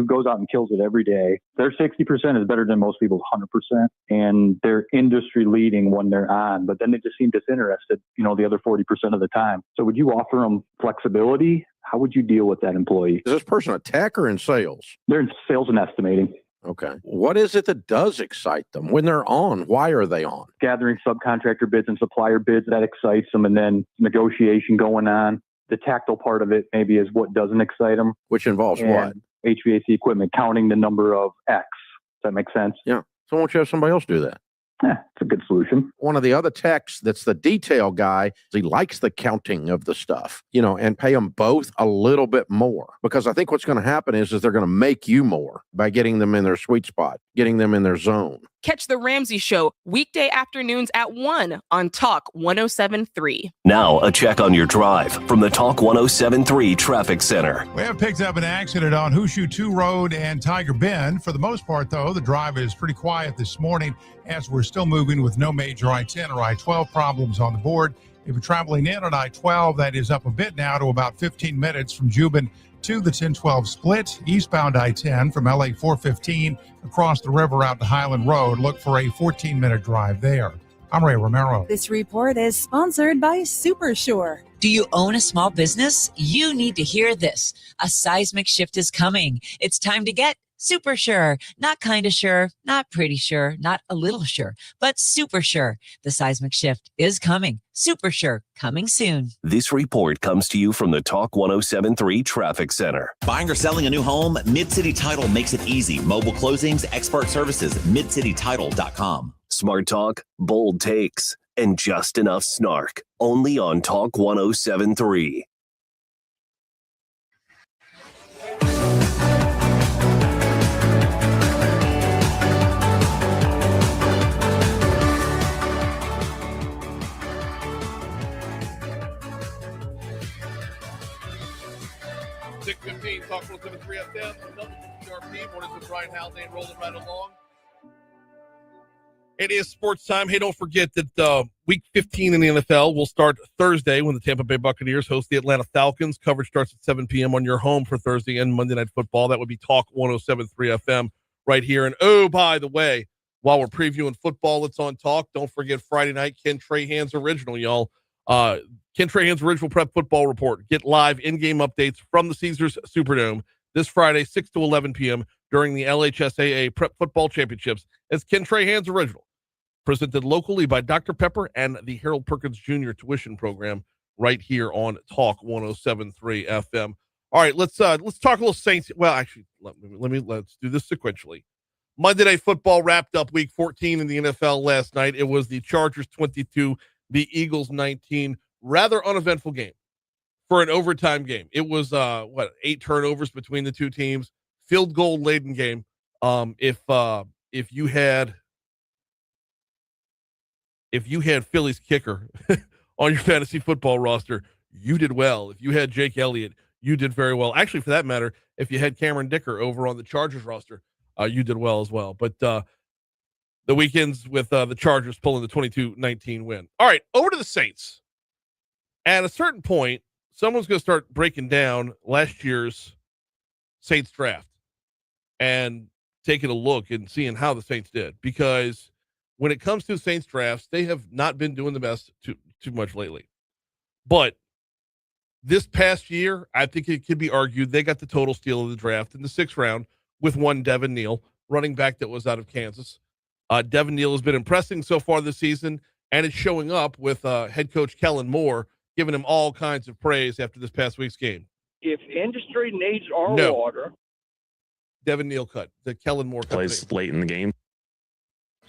goes out and kills it every day. Their 60% is better than most people's 100%, and they're industry leading when they're on, but then they just seem disinterested, the other 40% of the time. So would you offer them flexibility? How would you deal with that employee? Is this person a tech or in sales? They're in sales and estimating. Okay. What is it that does excite them when they're on? Why are they on? Gathering subcontractor bids and supplier bids, that excites them, and then negotiation going on. The tactile part of it maybe is what doesn't excite them. Which involves what? HVAC equipment, counting the number of X. Does that make sense? Yeah. So why don't you have somebody else do that? Yeah, it's a good solution. One of the other techs that's the detail guy, he likes the counting of the stuff, and pay them both a little bit more. Because I think what's going to happen is they're going to make you more by getting them in their sweet spot, getting them in their zone. Catch The Ramsey Show weekday afternoons at 1 on Talk 107.3. Now, a check on your drive from the Talk 107.3 Traffic Center. We have picked up an accident on Hoosier 2 Road and Tiger Bend. For the most part, though, the drive is pretty quiet this morning as we're still moving with no major I-10 or I-12 problems on the board. If you're traveling in on I-12, that is up a bit now to about 15 minutes from Juban to the 1012 split. Eastbound I-10 from LA 415 across the river out to Highland Road. Look for a 14-minute drive there. I'm Ray Romero. This report is sponsored by SuperSure. Do you own a small business? You need to hear this. A seismic shift is coming. It's time to get super sure. Not kind of sure, not pretty sure, not a little sure, but super sure. The seismic shift is coming. Super sure, coming soon. This report comes to you from the Talk 107.3 Traffic Center. Buying or selling a new home? Mid-City Title makes it easy. Mobile closings, expert services, midcitytitle.com. Smart talk, bold takes, and just enough snark. Only on Talk 107.3. Talk 107.3 FM, WPRP. Mornings with Brian Haldane rolling right along. It is sports time. Hey, don't forget that Week 15 in the NFL will start Thursday when the Tampa Bay Buccaneers host the Atlanta Falcons. Coverage starts at 7 p.m. on your home for Thursday and Monday Night Football. That would be Talk 107.3 FM right here. And, oh, by the way, while we're previewing football that's on Talk, don't forget Friday night, Ken Trahan's Original, y'all. Ken Trahan's Original Prep Football Report. Get live in-game updates from the Caesars Superdome this Friday, 6 to 11 p.m. during the LHSAA Prep Football Championships. It's Ken Trahan's Original, presented locally by Dr. Pepper and the Harold Perkins Jr. Tuition Program right here on Talk 107.3 FM. All right, let's talk a little Saints. Well, actually, let's do this sequentially. Monday Night Football wrapped up Week 14 in the NFL last night. It was the Chargers 22, the Eagles 19. Rather uneventful game for an overtime game. It was 8 turnovers between the two teams, field goal laden game. If you had Philly's kicker on your fantasy football roster, you did well. If you had Jake Elliott, you did very well. Actually, for that matter, if you had Cameron Dicker over on the Chargers roster, you did well as well. But the weekends with the Chargers pulling the 22-19 win. All right, over to the Saints. At a certain point, someone's going to start breaking down last year's Saints draft and taking a look and seeing how the Saints did. Because when it comes to Saints drafts, they have not been doing the best too much lately. But this past year, I think it could be argued they got the total steal of the draft in the 6th round with one Devin Neal, running back that was out of Kansas. Devin Neal has been impressing so far this season, and it's showing up with head coach Kellen Moore giving him all kinds of praise after this past week's game. If industry needs our water. Devin Neal cut. The Kellen Moore plays company. Late in the game.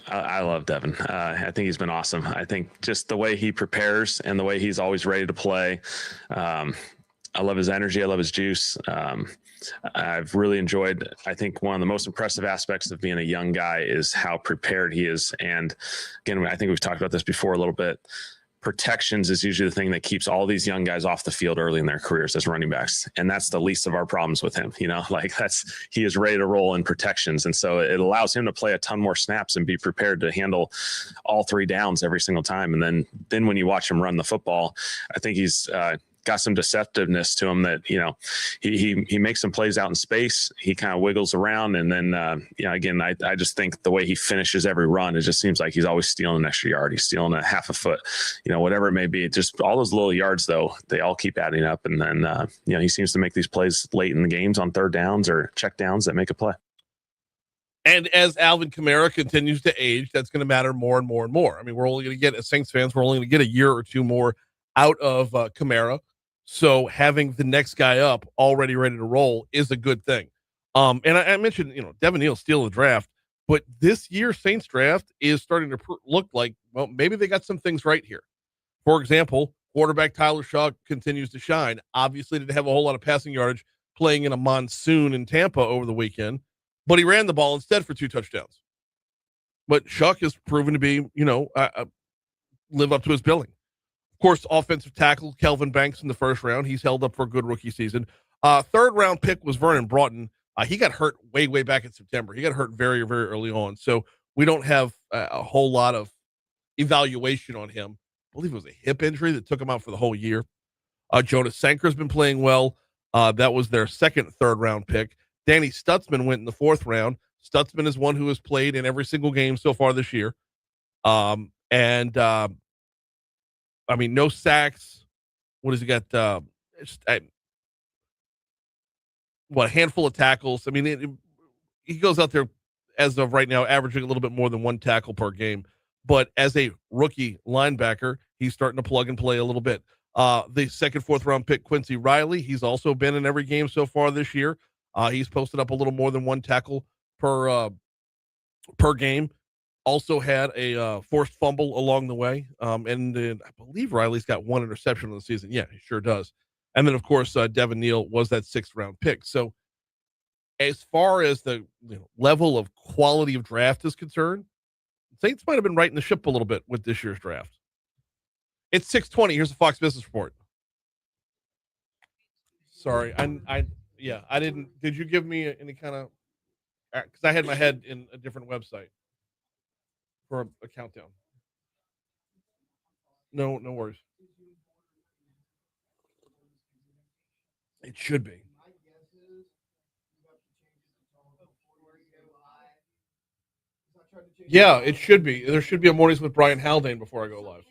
I love Devin. I think he's been awesome. I think just the way he prepares and the way he's always ready to play. I love his energy. I love his juice. I've really enjoyed, I think one of the most impressive aspects of being a young guy is how prepared he is. And again, I think we've talked about this before a little bit. Protections is usually the thing that keeps all these young guys off the field early in their careers as running backs. And that's the least of our problems with him. He is ready to roll in protections. And so it allows him to play a ton more snaps and be prepared to handle all 3 downs every single time. And then when you watch him run the football, I think he's got some deceptiveness to him that, he makes some plays out in space. He kind of wiggles around. And then, again, I just think the way he finishes every run, it just seems like he's always stealing an extra yard. He's stealing a half a foot, whatever it may be. Just all those little yards, though, they all keep adding up. And then, he seems to make these plays late in the games on third downs or check downs that make a play. And as Alvin Kamara continues to age, that's going to matter more and more and more. I mean, we're only going to get, as Saints fans, we're only going to get a year or two more out of Kamara. So having the next guy up already ready to roll is a good thing. And I mentioned, Devin Neal steal the draft, but this year's Saints draft is starting to look like, well, maybe they got some things right here. For example, quarterback Tyler Shaw continues to shine. Obviously didn't have a whole lot of passing yardage playing in a monsoon in Tampa over the weekend, but he ran the ball instead for 2 touchdowns. But Shuck has proven to be, live up to his billing. Of course, offensive tackle Kelvin Banks in the first round. He's held up for a good rookie season. Third round pick was Vernon Broughton. He got hurt way back in September. He got hurt very, very early on. So we don't have a whole lot of evaluation on him. I believe it was a hip injury that took him out for the whole year. Jonas Sanker's been playing well. That was their second third-round pick. Danny Stutzman went in the 4th round. Stutzman is one who has played in every single game so far this year. No sacks. What has he got? A handful of tackles. I mean, he goes out there as of right now, averaging a little bit more than 1 tackle per game. But as a rookie linebacker, he's starting to plug and play a little bit. The second, 4th round pick, Quincy Riley, he's also been in every game so far this year. He's posted up a little more than 1 tackle per game. Also had a forced fumble along the way. And I believe Riley's got 1 interception in the season. Yeah, he sure does. And then, of course, Devin Neal was that 6th round pick. So as far as the level of quality of draft is concerned, Saints might have been righting the ship a little bit with this year's draft. It's 6:20. Here's the Fox Business Report. Sorry, I didn't. Did you give me any kind of? Because I had my head in a different website for a countdown. No worries. It should be. Yeah, it should be. There should be a Mornings with Brian Haldane before I go live.